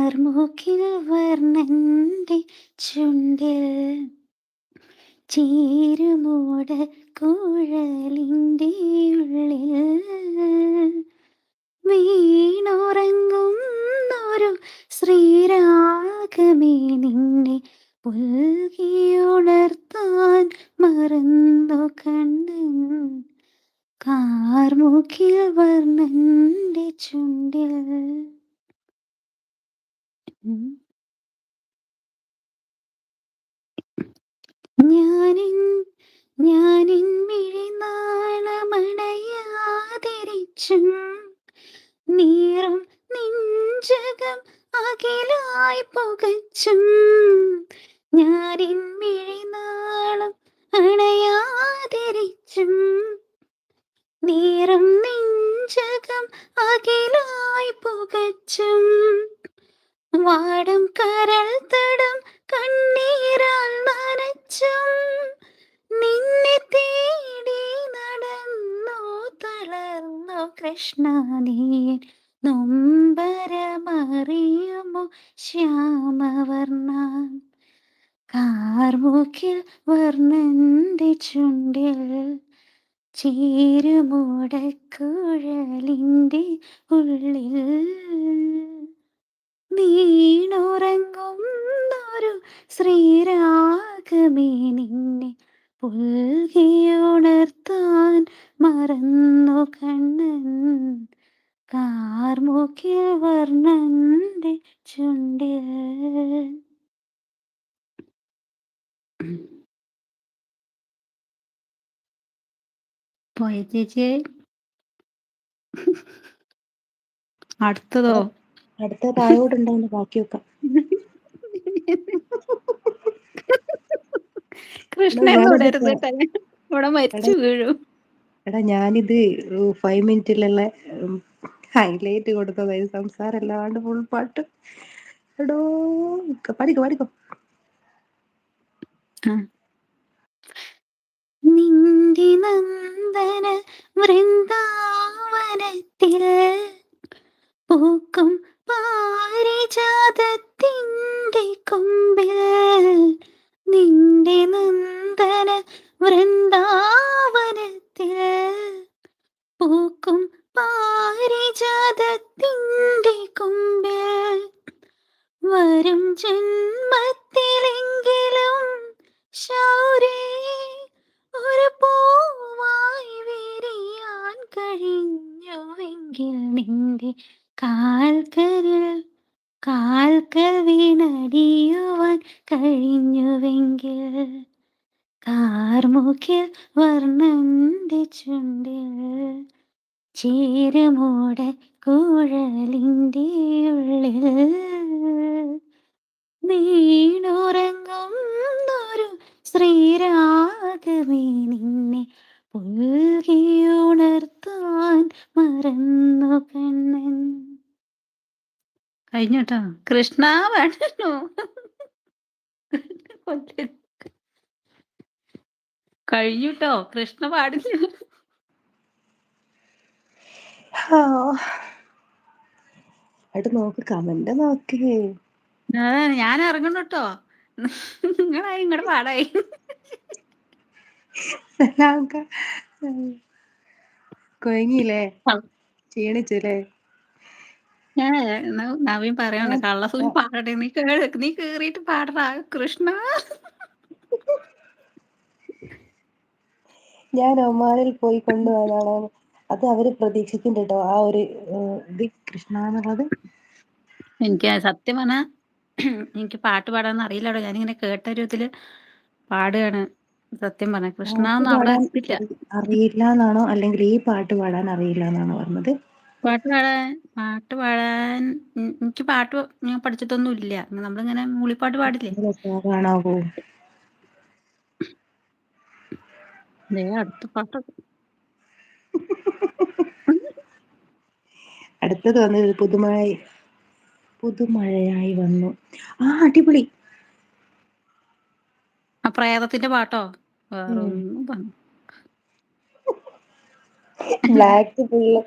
കാർമുകിൽ വർണ്ണന്റെ ചുണ്ടിൽ ചേരുമോട കുഴലിൻ്റെ ഉള്ളിൽ വീണുറങ്ങുന്നൊരു ശ്രീരാഗമേ നിന്നെ പുൽകിയുണർത്താൻ മറന്നു കണ്ണൻ കാർമുകിൽ വർണ്ണന്റെ ചുണ്ടിൽ. ഞാനിൻ ഞാനിൻ മിഴിനാളമണയാതിരിച്ചും നീറും നെഞ്ചകം അകിലായി പുകച്ചും ഞാനിൻ മിഴിനാളം അണയാതിരിച്ചും നീറും നെഞ്ചകം അകിലായി പുകച്ചും വാടും കരൾ തടം കണ്ണീരാൽ നനച്ചും നിന്നെ തേടി നടന്നു തളർന്നു കൃഷ്ണ നീ നൊമ്പരമറിയുമോ ശ്യാമവർണ്ണ കാർമുകിൽ വർണ്ണന്റെ ചുണ്ടിൽ ചേരുമോടക്കുഴലിൻ്റെ ഉള്ളിൽ വീണുറങ്ങുന്നൊരു ശ്രീരാഗമേ നിന്നെ പുൽകിയുണർത്താൻ മറന്നു കണ്ണൻ കാർമുകിൽ വർണ്ണന്റെ ചുണ്ടിൽ. പോയ ചേച്ചി അടുത്തതോ? അടുത്ത താഴോട്ടുണ്ടാവുന്ന ബാക്കിയൊക്കെ കൃഷ്ണൻ തുടരുത് ഇവിടെ മരിച്ചു വീഴും. എടാ ഞാനിത് 5 മിനിറ്റിലുള്ള ഹൈലൈറ്റ് കൊടുത്തതായി സംസാരം അല്ലാണ്ട് ഫുൾ പാട്ട്. എടോ പാടിക്കോ. നിന്റെ നന്ദന വൃന്ദാവനത്തിൽ പൂക്കും പാരിജാതത്തിൻ്റെ കൊമ്പിൽ നിന്റെ നന്ദന വൃന്ദാവനത്തിൽ പൂക്കും പാരിജാതത്തിൻ്റെ കൊമ്പിൽ വരും ജന്മത്തിലെങ്കിലും ശൗരേ ഒരു പൂവായി വിരിയാൻ കഴിഞ്ഞുവെങ്കിൽ നിന്റെ കാൽക്കൽ വീണടിയുവാൻ കഴിഞ്ഞുവെങ്കിൽ കാർമുകിൽ വർണ്ണന്റെ ചുണ്ടിൽ ചേരുമോട കുഴലിൻ്റെ ഉള്ളിൽ വീണുറങ്ങുന്നൊരു ശ്രീരാഗമേ നിന്നെ പുൽകിയുണർത്താൻ മറന്നു കണ്ണൻ. കഴിഞ്ഞോട്ടോ. കൃഷ്ണ വേണോ? കഴിഞ്ഞുട്ടോ. കൃഷ്ണ പാടില്ല. അവിടെ നോക്ക്, കമന്റ് നോക്ക്. ഞാൻ ഇറങ്ങണട്ടോ. നിങ്ങളായി ഇങ്ങോട്ട് പാടായി. കൊയങ്ങിയില്ലേ? ക്ഷീണിച്ചില്ലേ? ഞാൻ നവീൻ പറയണ്ട കള്ളസൂചി പാടട്ടെ. നീ കേറിയിട്ട് പാടടാ കൃഷ്ണ. ഞാൻ ഒമാനിൽ പോയി കൊണ്ടുപോയതാണോ? അത് അവര് പ്രതീക്ഷിക്കുന്നുണ്ട് കേട്ടോ, ആ ഒരു ഇത് കൃഷ്ണ എന്നുള്ളത്. എനിക്ക് സത്യം പറഞ്ഞാ എനിക്ക് പാട്ട് പാടാൻ അറിയില്ലടോ. ഞാനിങ്ങനെ കേട്ട ഒരു ഇതില് പാടുകയാണ്. സത്യം പറഞ്ഞ കൃഷ്ണ ഒന്നും അവിടെ എത്തില്ല. അറിയില്ല എന്നാണോ, അല്ലെങ്കിൽ ഈ പാട്ട് പാടാൻ അറിയില്ല എന്നാണോ പറഞ്ഞത്? പാട്ട് പാടാൻ എനിക്ക് പാട്ട് ഞാൻ പഠിച്ചിട്ടൊന്നും ഇല്ല. നമ്മളിങ്ങനെ മൂളിപ്പാട്ട് പാടില്ലേ? കാണാവോ? അടുത്ത പാട്ടൊക്കെ അടുത്തത് വന്നത് പുതുമഴയായി വന്നു. അടിപൊളി. ആ പ്രേതത്തിന്റെ പാട്ടോ? വേറൊന്നും പറഞ്ഞു. Black full